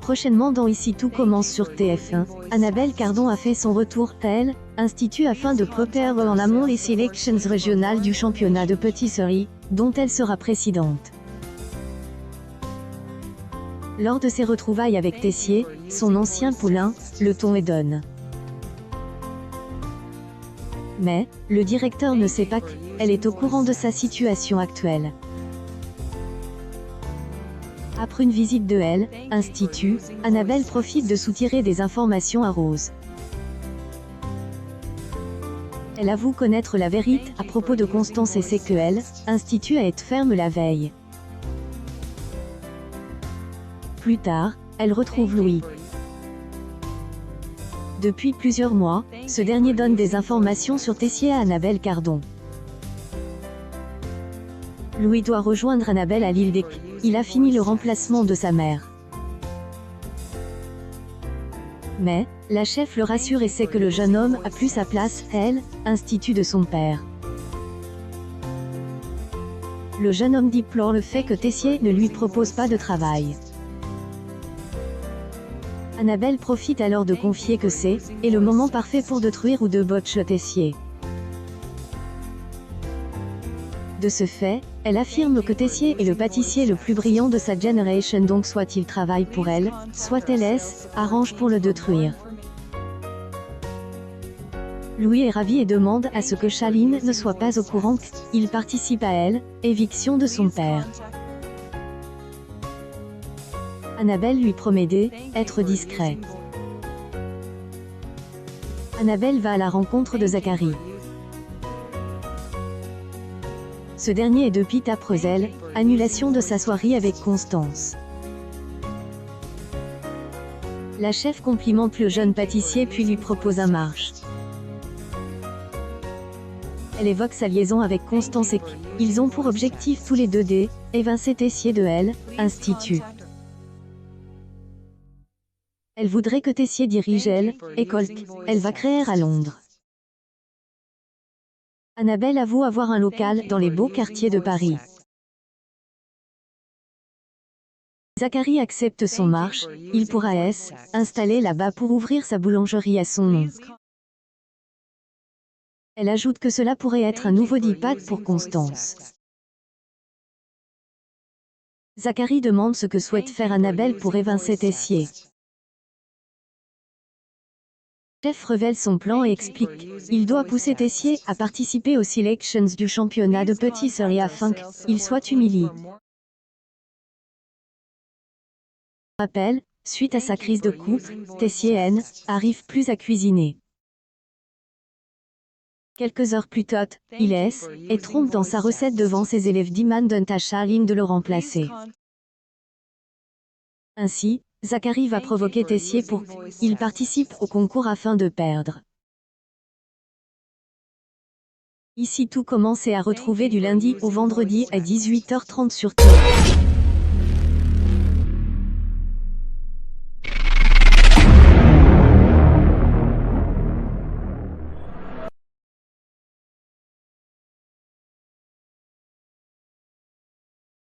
Prochainement dans Ici tout commence sur TF1, Annabelle Cardon a fait son retour à Elle, Institut afin de préparer en amont les sélections régionales du championnat de pâtisserie, dont elle sera présidente. Lors de ses retrouvailles avec Tessier, son ancien poulain, le ton est donne. Mais, le directeur ne sait pas qu'elle est au courant de sa situation actuelle. Après une visite de Elle, Institut, Annabelle profite de soutirer des informations à Rose. Elle avoue connaître la vérité à propos de Constance et sait que Elle, Institut a été ferme la veille. Plus tard, elle retrouve Louis. Depuis plusieurs mois, ce dernier donne des informations sur Tessier à Annabelle Cardon. Louis doit rejoindre Annabelle à l'île d'Ec. Il a fini le remplacement de sa mère. Mais, la chef le rassure et sait que le jeune homme a plus sa place, Elle, Institut de son père. Le jeune homme déplore le fait que Tessier ne lui propose pas de travail. Annabelle profite alors de confier que c'est le moment parfait pour détruire ou de botcher Tessier. De ce fait, elle affirme que Tessier est le pâtissier le plus brillant de sa génération, donc soit il travaille pour elle, soit elle arrange pour le détruire. Louis est ravi et demande à ce que Chaline ne soit pas au courant qu'il participe à Elle, éviction de son père. Annabelle lui promet d'être discret. Annabelle va à la rencontre de Zacharie. Ce dernier est de pite après elle, annulation de sa soirée avec Constance. La chef complimente le jeune pâtissier puis lui propose un marche. Elle évoque sa liaison avec Constance et qu'ils ont pour objectif tous les deux d'évincer Tessier de Elle, Institut. Elle voudrait que Tessier dirige Elle, école qu'elle va créer à Londres. Annabelle avoue avoir un local dans les beaux quartiers de Paris. Zacharie accepte son marche, il pourra installer là-bas pour ouvrir sa boulangerie à son nom. Elle ajoute que cela pourrait être un nouveau dipad pour Constance. Zacharie demande ce que souhaite faire Annabelle pour évincer Tessier. Le chef révèle son plan et explique qu'il doit pousser Tessier à participer aux sélections du championnat de pâtisserie afin qu'il soit humilié. Rappel, suite à sa crise de couple, Tessier arrive plus à cuisiner. Quelques heures plus tôt, il et trompe dans sa recette devant ses élèves demandant à Charline de le remplacer. Ainsi, Zacharie va provoquer Tessier pour qu'il participe au concours afin de perdre. Ici tout commence et à retrouver du lundi au vendredi à 18h30 sur TF1.